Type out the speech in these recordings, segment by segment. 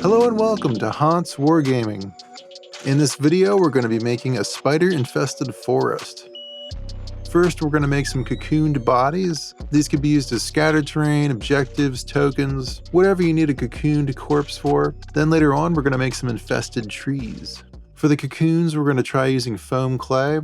Hello and welcome to Haunts Wargaming. In this video, we're going to be making a spider-infested forest. First, we're going to make some cocooned bodies. These could be used as scatter terrain, objectives, tokens, whatever you need a cocooned corpse for. Then later on, we're going to make some infested trees. For the cocoons, we're going to try using foam clay.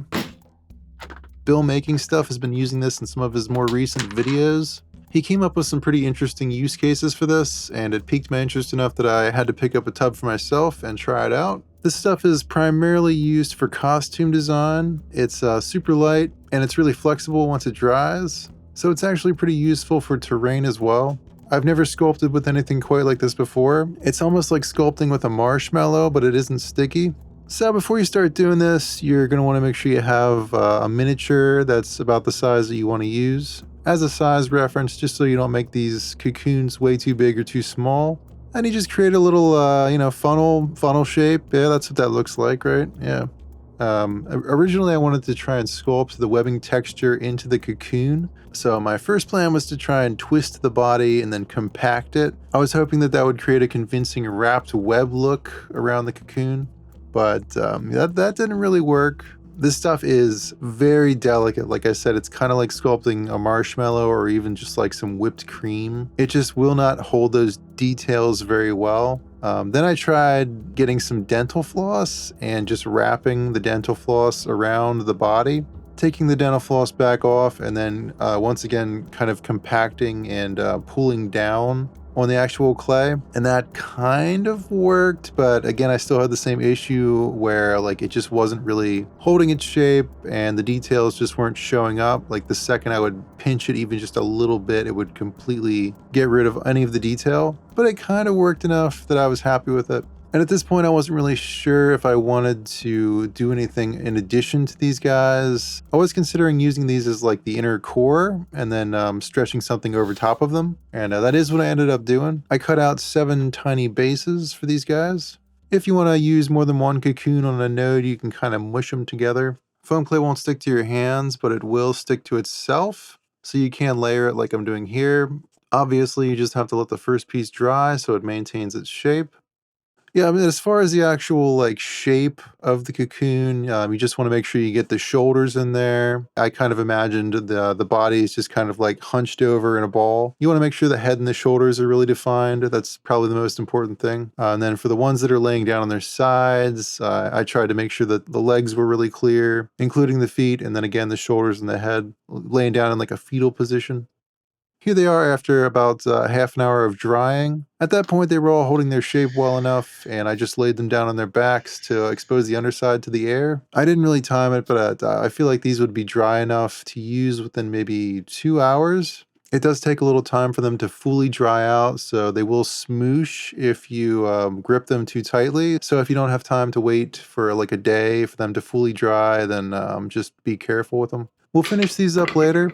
Bill Making Stuff has been using this in some of his more recent videos. He came up with some pretty interesting use cases for this, and it piqued my interest enough that I had to pick up a tub for myself and try it out. This stuff is primarily used for costume design. It's super light, and it's really flexible once it dries, so it's actually pretty useful for terrain as well. I've never sculpted with anything quite like this before. It's almost like sculpting with a marshmallow, but it isn't sticky. So before you start doing this, you're going to want to make sure you have a miniature that's about the size that you want to use as a size reference, just so you don't make these cocoons way too big or too small. And you just create a little, funnel shape. Yeah, that's what that looks like, right? Yeah. Originally, I wanted to try and sculpt the webbing texture into the cocoon. So my first plan was to try and twist the body and then compact it. I was hoping that that would create a convincing wrapped web look around the cocoon, but that didn't really work. This stuff is very delicate. Like I said, it's kind of like sculpting a marshmallow or even just like some whipped cream. It just will not hold those details very well. Then I tried getting some dental floss and just wrapping the dental floss around the body, taking the dental floss back off, and then once again kind of compacting and pulling down on the actual clay, and that kind of worked, but again I still had the same issue where like it just wasn't really holding its shape and the details just weren't showing up. Like the second I would pinch it even just a little bit, it would completely get rid of any of the detail, but it kind of worked enough that I was happy with it. And at this point, I wasn't really sure if I wanted to do anything in addition to these guys. I was considering using these as like the inner core and then stretching something over top of them. And that is what I ended up doing. I cut out 7 tiny bases for these guys. If you want to use more than one cocoon on a node, you can kind of mush them together. Foam clay won't stick to your hands, but it will stick to itself. So you can layer it like I'm doing here. Obviously, you just have to let the first piece dry so it maintains its shape. Yeah, I mean, as far as the actual like shape of the cocoon, you just want to make sure you get the shoulders in there. I kind of imagined the body is just kind of like hunched over in a ball. You want to make sure the head and the shoulders are really defined. That's probably the most important thing. And then for the ones that are laying down on their sides, I tried to make sure that the legs were really clear, including the feet, and then again the shoulders and the head laying down in like a fetal position. Here they are after about half an hour of drying. At that point, they were all holding their shape well enough, and I just laid them down on their backs to expose the underside to the air. I didn't really time it, but I feel like these would be dry enough to use within maybe 2 hours. It does take a little time for them to fully dry out, so they will smoosh if you grip them too tightly. So if you don't have time to wait for like a day for them to fully dry, then just be careful with them. We'll finish these up later.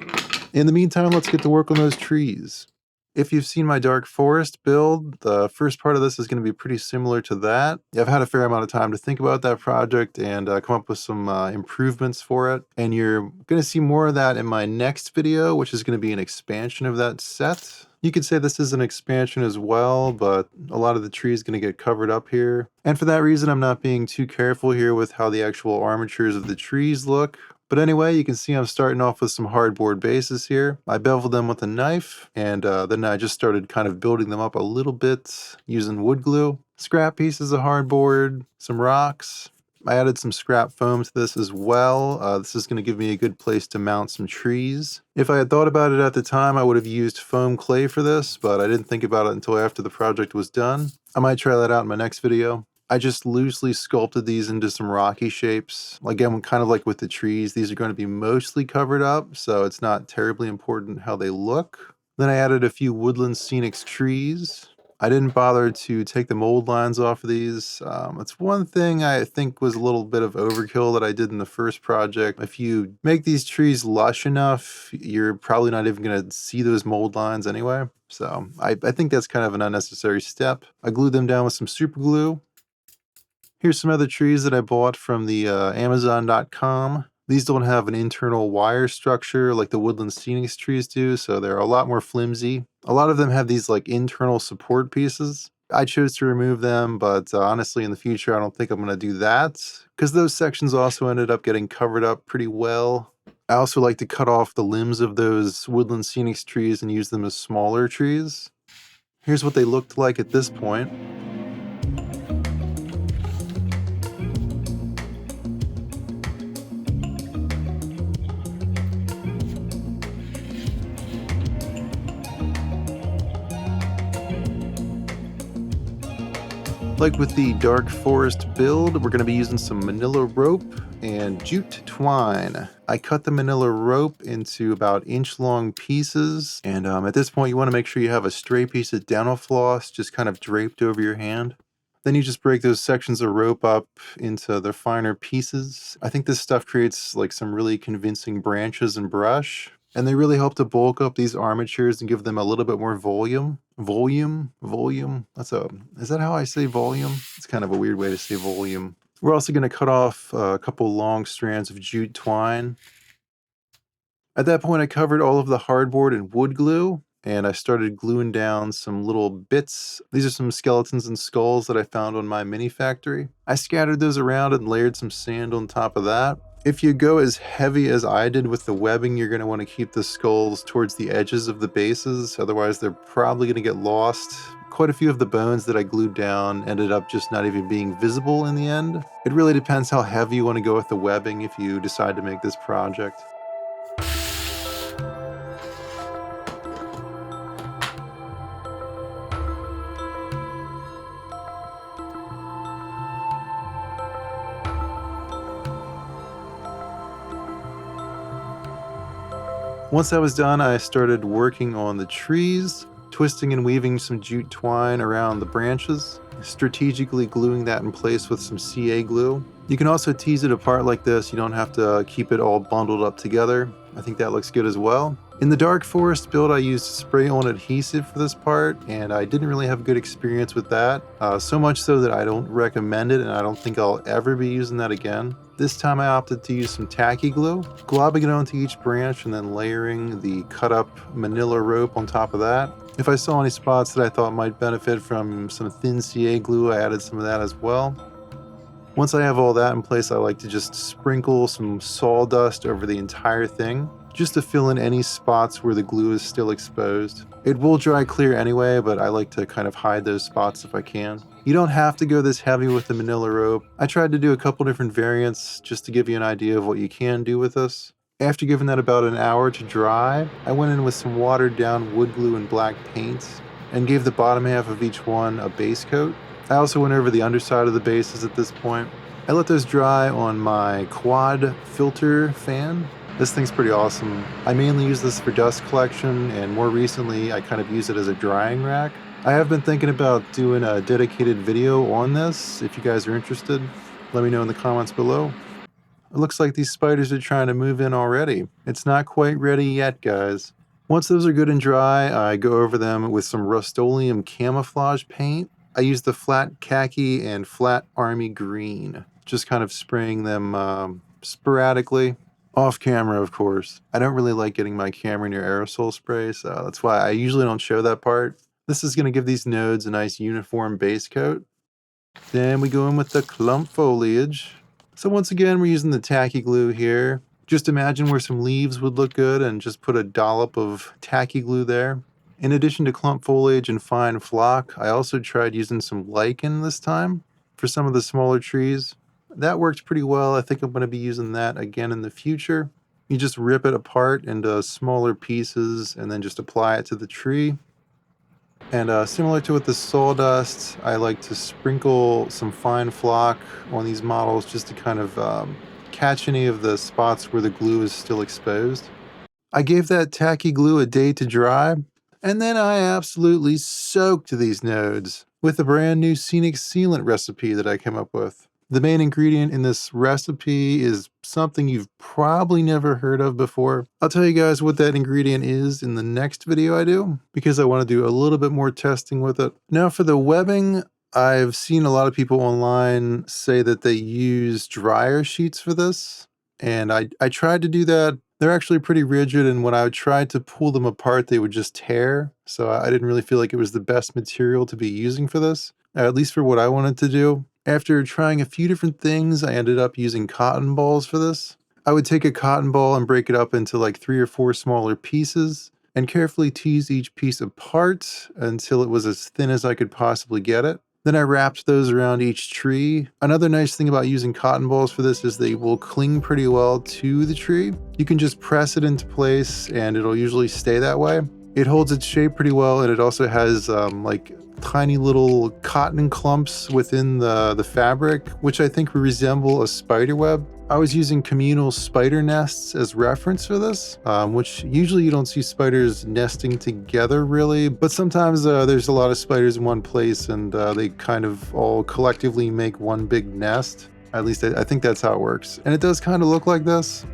In the meantime, let's get to work on those trees. If you've seen my dark forest build, the first part of this is going to be pretty similar to that. I've had a fair amount of time to think about that project and come up with some improvements for it. And you're going to see more of that in my next video, which is going to be an expansion of that set. You could say this is an expansion as well, but a lot of the tree is going to get covered up here. And for that reason, I'm not being too careful here with how the actual armatures of the trees look. But anyway, you can see I'm starting off with some hardboard bases here. I beveled them with a knife, and then I just started kind of building them up a little bit using wood glue. Scrap pieces of hardboard, some rocks. I added some scrap foam to this as well. This is going to give me a good place to mount some trees. If I had thought about it at the time, I would have used foam clay for this, but I didn't think about it until after the project was done. I might try that out in my next video. I just loosely sculpted these into some rocky shapes. Again, kind of like with the trees, these are going to be mostly covered up, so it's not terribly important how they look. Then I added a few woodland scenics trees. I didn't bother to take the mold lines off of these. It's one thing I think was a little bit of overkill that I did in the first project. If you make these trees lush enough, you're probably not even going to see those mold lines anyway. So I think that's kind of an unnecessary step. I glued them down with some super glue. Here's some other trees that I bought from the Amazon.com. These don't have an internal wire structure like the woodland scenics trees do, so they're a lot more flimsy. A lot of them have these like internal support pieces. I chose to remove them, but honestly, in the future, I don't think I'm going to do that because those sections also ended up getting covered up pretty well. I also like to cut off the limbs of those woodland scenic trees and use them as smaller trees. Here's what they looked like at this point. Like with the dark forest build, we're going to be using some manila rope and jute twine. I cut the manila rope into about inch-long pieces, and at this point you want to make sure you have a stray piece of dental floss just kind of draped over your hand. Then you just break those sections of rope up into the finer pieces. I think this stuff creates like some really convincing branches and brush. And they really help to bulk up these armatures and give them a little bit more volume. Volume. Is that how I say volume? It's kind of a weird way to say volume. We're also going to cut off a couple long strands of jute twine. At that point, I covered all of the hardboard in wood glue, and I started gluing down some little bits. These are some skeletons and skulls that I found on my mini factory. I scattered those around and layered some sand on top of that. If you go as heavy as I did with the webbing, you're going to want to keep the skulls towards the edges of the bases, otherwise they're probably going to get lost. Quite a few of the bones that I glued down ended up just not even being visible in the end. It really depends how heavy you want to go with the webbing if you decide to make this project. Once I was done, I started working on the trees, twisting and weaving some jute twine around the branches, strategically gluing that in place with some CA glue. You can also tease it apart like this. You don't have to keep it all bundled up together. I think that looks good as well. In the dark forest build, I used spray-on adhesive for this part, and I didn't really have a good experience with that. So much so that I don't recommend it, and I don't think I'll ever be using that again. This time I opted to use some tacky glue, globbing it onto each branch and then layering the cut up manila rope on top of that. If I saw any spots that I thought might benefit from some thin CA glue, I added some of that as well. Once I have all that in place, I like to just sprinkle some sawdust over the entire thing, just to fill in any spots where the glue is still exposed. It will dry clear anyway, but I like to kind of hide those spots if I can. You don't have to go this heavy with the manila rope. I tried to do a couple different variants just to give you an idea of what you can do with this. After giving that about an hour to dry, I went in with some watered down wood glue and black paint and gave the bottom half of each one a base coat. I also went over the underside of the bases at this point. I let those dry on my quad filter fan. This thing's pretty awesome. I mainly use this for dust collection, and more recently I kind of use it as a drying rack. I have been thinking about doing a dedicated video on this. If you guys are interested, let me know in the comments below. It looks like these spiders are trying to move in already. It's not quite ready yet, guys. Once those are good and dry, I go over them with some Rust-Oleum camouflage paint. I use the flat khaki and flat army green, just kind of spraying them sporadically. Off camera, of course. I don't really like getting my camera near aerosol spray, so that's why I usually don't show that part. This is going to give these nodes a nice uniform base coat. Then we go in with the clump foliage. So once again, we're using the tacky glue here. Just imagine where some leaves would look good and just put a dollop of tacky glue there. In addition to clump foliage and fine flock, I also tried using some lichen this time for some of the smaller trees. That worked pretty well. I think I'm going to be using that again in the future. You just rip it apart into smaller pieces and then just apply it to the tree. And similar to with the sawdust, I like to sprinkle some fine flock on these models just to kind of catch any of the spots where the glue is still exposed. I gave that tacky glue a day to dry, and then I absolutely soaked these nodes with a brand new scenic sealant recipe that I came up with. The main ingredient in this recipe is something you've probably never heard of before. I'll tell you guys what that ingredient is in the next video I do, because I want to do a little bit more testing with it. Now for the webbing, I've seen a lot of people online say that they use dryer sheets for this, and I tried to do that. They're actually pretty rigid, and when I tried to pull them apart, they would just tear. so I didn't really feel like it was the best material to be using for this, at least for what I wanted to do. After trying a few different things, I ended up using cotton balls for this. I would take a cotton ball and break it up into like 3 or 4 smaller pieces and carefully tease each piece apart until it was as thin as I could possibly get it. Then I wrapped those around each tree. Another nice thing about using cotton balls for this is they will cling pretty well to the tree. You can just press it into place and it'll usually stay that way. It holds its shape pretty well, and it also has like tiny little cotton clumps within the fabric, which I think resemble a spider web. I was using communal spider nests as reference for this, which usually you don't see spiders nesting together really, but sometimes there's a lot of spiders in one place and they kind of all collectively make one big nest. At least I think that's how it works. And it does kind of look like this.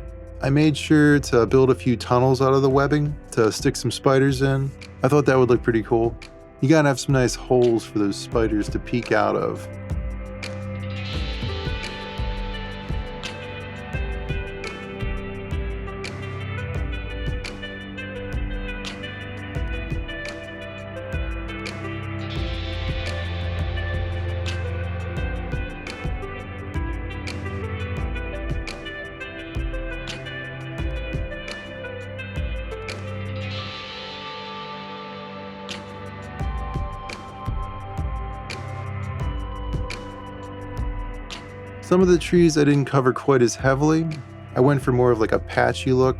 I made sure to build a few tunnels out of the webbing to stick some spiders in. I thought that would look pretty cool. You gotta have some nice holes for those spiders to peek out of. Some of the trees I didn't cover quite as heavily. I went for more of like a patchy look,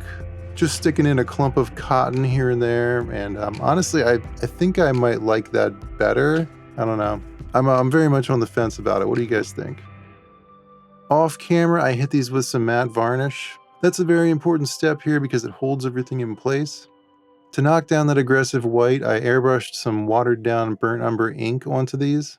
just sticking in a clump of cotton here and there, and honestly I think I might like that better. I don't know. I'm very much on the fence about it. What do you guys think? Off camera, I hit these with some matte varnish. That's a very important step here because it holds everything in place. To knock down that aggressive white, I airbrushed some watered down burnt umber ink onto these.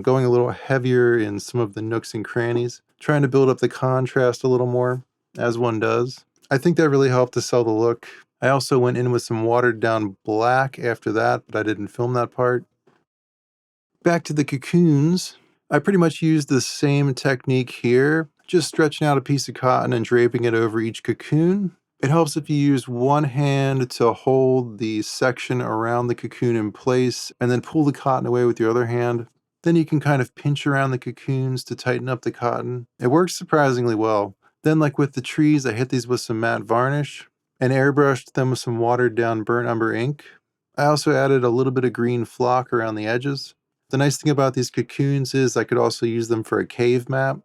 Going a little heavier in some of the nooks and crannies, trying to build up the contrast a little more, as one does. I think that really helped to sell the look. I also went in with some watered down black after that, but I didn't film that part. Back to the cocoons. I pretty much used the same technique here, just stretching out a piece of cotton and draping it over each cocoon. It helps if you use one hand to hold the section around the cocoon in place and then pull the cotton away with your other hand. Then you can kind of pinch around the cocoons to tighten up the cotton. It works surprisingly well. Then, like with the trees, I hit these with some matte varnish and airbrushed them with some watered down burnt umber ink. I also added a little bit of green flock around the edges. The nice thing about these cocoons is I could also use them for a cave map.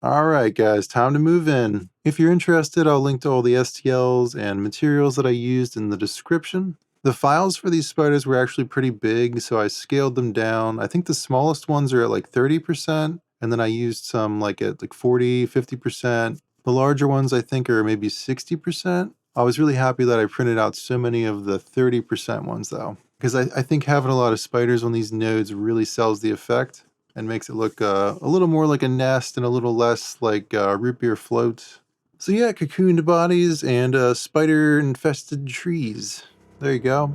Alright guys, time to move in. If you're interested, I'll link to all the STLs and materials that I used in the description. The files for these spiders were actually pretty big, so I scaled them down. I think the smallest ones are at like 30%, and then I used some like at like 40, 50%. The larger ones I think are maybe 60%. I was really happy that I printed out so many of the 30% ones though, because I think having a lot of spiders on these nodes really sells the effect and makes it look a little more like a nest and a little less like root beer float. So yeah, cocooned bodies and spider-infested trees. There you go.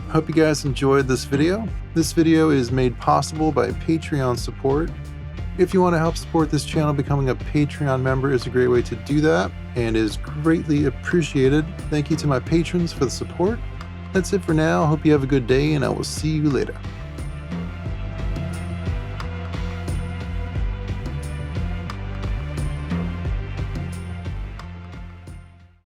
Hope you guys enjoyed this video. This video is made possible by Patreon support. If you want to help support this channel, becoming a Patreon member is a great way to do that and is greatly appreciated. Thank you to my patrons for the support. That's it for now. Hope you have a good day and I will see you later.